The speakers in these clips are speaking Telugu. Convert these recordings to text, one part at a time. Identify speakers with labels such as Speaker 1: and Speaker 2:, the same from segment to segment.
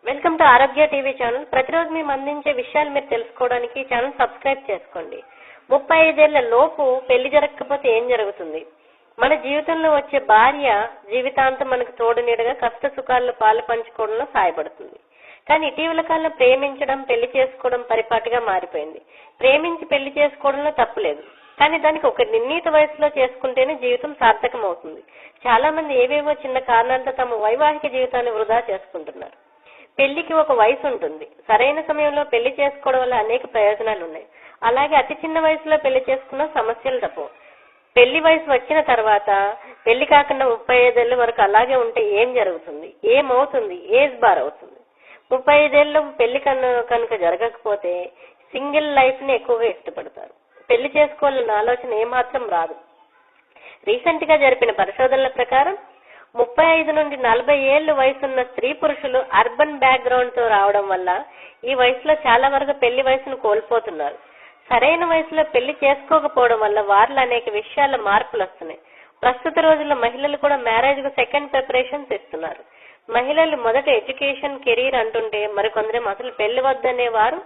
Speaker 1: వెల్కమ్ టు ఆరోగ్య టీవీ ఛానల్. ప్రతిరోజు మేము అందించే విషయాలు మీరు తెలుసుకోవడానికి ఈ ఛానల్ సబ్స్క్రైబ్ చేసుకోండి. 35 ఏళ్ల లోపు పెళ్లి జరగకపోతే ఏం జరుగుతుంది? మన జీవితంలో వచ్చే భార్య జీవితాంతం మనకు తోడు నీడగా కష్ట సుఖాల్లో పాలు పంచుకోవడంలో సహాయపడుతుంది. కానీ ఇటీవల కాలంలో ప్రేమించడం, పెళ్లి చేసుకోవడం పరిపాటిగా మారిపోయింది. ప్రేమించి పెళ్లి చేసుకోవడంలో తప్పులేదు, కానీ దానికి ఒక నిర్ణీత వయసులో చేసుకుంటేనే జీవితం సార్థకం అవుతుంది. చాలా మంది ఏవేవో చిన్న కారణాలతో తమ వైవాహిక జీవితాన్ని వృధా చేసుకుంటున్నారు. పెళ్లికి ఒక వయసు ఉంటుంది. సరైన సమయంలో పెళ్లి చేసుకోవడం వల్ల అనేక ప్రయోజనాలు ఉన్నాయి. అలాగే అతి చిన్న వయసులో పెళ్లి చేసుకున్న సమస్యలు తప్పవు. పెళ్లి వయసు వచ్చిన తర్వాత పెళ్లి కాకుండా 35 ఏళ్ల వరకు అలాగే ఉంటే ఏం జరుగుతుంది, ఏమవుతుంది, ఏజ్ బార్ అవుతుంది. 35 ఏళ్ళలో పెళ్లి కనుక జరగకపోతే సింగిల్ లైఫ్ ని ఎక్కువగా ఇష్టపడతారు. పెళ్లి చేసుకోవాలన్న ఆలోచన ఏమాత్రం రాదు. రీసెంట్ గా జరిపిన పరిశోధనల ప్రకారం 35 నుండి 40 ఏళ్ల వయసున్న స్త్రీ పురుషులు అర్బన్ బ్యాక్గ్రౌండ్ తో రావడం వల్ల ఈ వయసులో చాలా వరకు పెళ్లి వయసును కోల్పోతున్నారు. సరైన వయసులో పెళ్లి చేసుకోకపోవడం వల్ల వారిలో అనేక విషయాల మార్పులు వస్తున్నాయి. ప్రస్తుత రోజుల్లో మహిళలు కూడా మ్యారేజ్ కు సెకండ్ ప్రిపరేషన్స్ ఇస్తున్నారు. మహిళలు మొదట ఎడ్యుకేషన్, కెరీర్ అంటుంటే మరికొందరేమో అసలు పెళ్లి వద్దనే వారు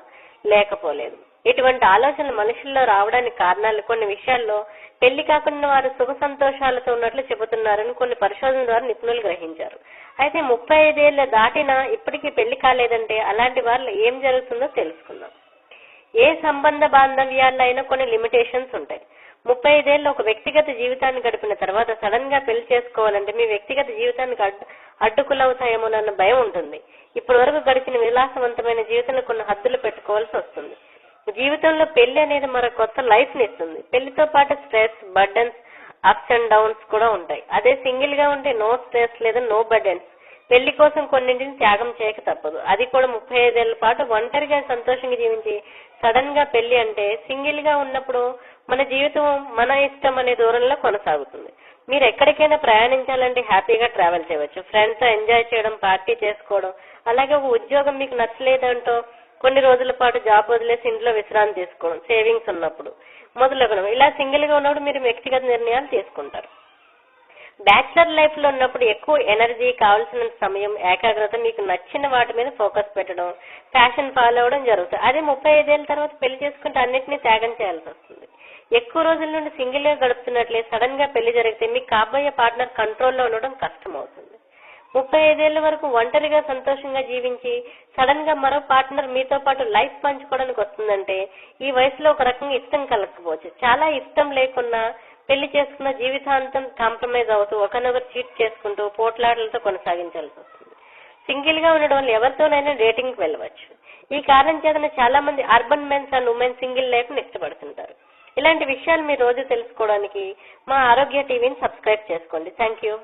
Speaker 1: లేకపోలేదు. ఇటువంటి ఆలోచనలు మనుషుల్లో రావడానికి కారణాలు కొన్ని విషయాల్లో పెళ్లి కాకుండా వారు సుఖ సంతోషాలతో ఉన్నట్లు చెబుతున్నారని కొన్ని పరిశోధనల ద్వారా నిపుణులు గ్రహించారు. అయితే 35 ఏళ్ల దాటినా ఇప్పటికీ పెళ్లి కాలేదంటే అలాంటి వారిలో ఏం జరుగుతుందో తెలుసుకుందాం. ఏ సంబంధ బాంధవ్యాల్లో అయినా కొన్ని లిమిటేషన్స్ ఉంటాయి. 35 ఏళ్ళు ఒక వ్యక్తిగత జీవితాన్ని గడిపిన తర్వాత సడన్ గా పెళ్లి చేసుకోవాలంటే మీ వ్యక్తిగత జీవితానికి అడ్డుకులవుతాయేమోనన్న భయం ఉంటుంది. ఇప్పటి వరకు గడిచిన విలాసవంతమైన జీవితంలో కొన్ని హద్దులు పెట్టుకోవాల్సి వస్తుంది. జీవితంలో పెళ్లి అనేది మరో కొత్త లైఫ్ ని ఇస్తుంది. పెళ్లితో పాటు stress, burdens, ups and downs కూడా ఉంటాయి. అదే సింగిల్ గా ఉంటే నో స్ట్రెస్ లేదా నో బర్డన్స్. పెళ్లి కోసం కొన్నింటిని త్యాగం చేయక తప్పదు. అది కూడా 35 ఏళ్ల పాటు ఒంటరిగా సంతోషంగా జీవించి సడన్ గా పెళ్లి అంటే సింగిల్ గా ఉన్నప్పుడు మన జీవితం మన ఇష్టం అనే దూరంలో కొనసాగుతుంది. మీరు ఎక్కడికైనా ప్రయాణించాలంటే హ్యాపీగా ట్రావెల్ చేయవచ్చు. ఫ్రెండ్స్ తో ఎంజాయ్ చేయడం, పార్టీ చేసుకోవడం, అలాగే ఒక ఉద్యోగం మీకు నచ్చలేదంటో కొన్ని రోజుల పాటు జాబ్ వదిలేసి ఇంట్లో విశ్రాంతి తీసుకోవడం, సేవింగ్స్ ఉన్నప్పుడు మొదలగడం. ఇలా సింగిల్ గా ఉన్నప్పుడు మీరు వ్యక్తిగత నిర్ణయాలు తీసుకుంటారు. బ్యాచిలర్ లైఫ్ లో ఉన్నప్పుడు ఎక్కువ ఎనర్జీ, కావాల్సిన సమయం, ఏకాగ్రత, మీకు నచ్చిన వాటి మీద ఫోకస్ పెట్టడం, ఫ్యాషన్ ఫాలో అవడం జరుగుతుంది. అదే 35 ఏళ్ల తర్వాత పెళ్లి చేసుకుంటే అన్నింటినీ త్యాగం చేయాల్సి వస్తుంది. ఎక్కువ రోజుల నుండి సింగిల్ గా గడుపుతున్నట్లే సడన్ గా పెళ్లి జరిగితే మీకు కాబోయే పార్ట్నర్ కంట్రోల్లో ఉండడం కష్టం అవుతుంది. 35 ఏళ్ల వరకు ఒంటరిగా సంతోషంగా జీవించి సడన్ గా మరో పార్ట్నర్ మీతో పాటు లైఫ్ పంచుకోవడానికి వస్తుందంటే ఈ వయసులో ఒక రకంగా ఇష్టం కలగకపోవచ్చు. చాలా ఇష్టం లేకున్నా పెళ్లి చేసుకున్న జీవితాంతం కాంప్రమైజ్ అవుతూ ఒకరినొకరు చీట్ చేసుకుంటూ పోట్లాటలతో కొనసాగించాల్సి వస్తుంది. సింగిల్ గా ఉండడం వల్ల ఎవరితోనైనా డేటింగ్ కి వెళ్ళవచ్చు. ఈ కారణం చేతనే చాలా మంది urban mens and women single life ని ఇష్టపడుతుంటారు. ఇలాంటి విషయాలు మీరు రోజు తెలుసుకోవడానికి మా ఆరోగ్య టీవీని సబ్స్క్రైబ్ చేసుకోండి. Thank you.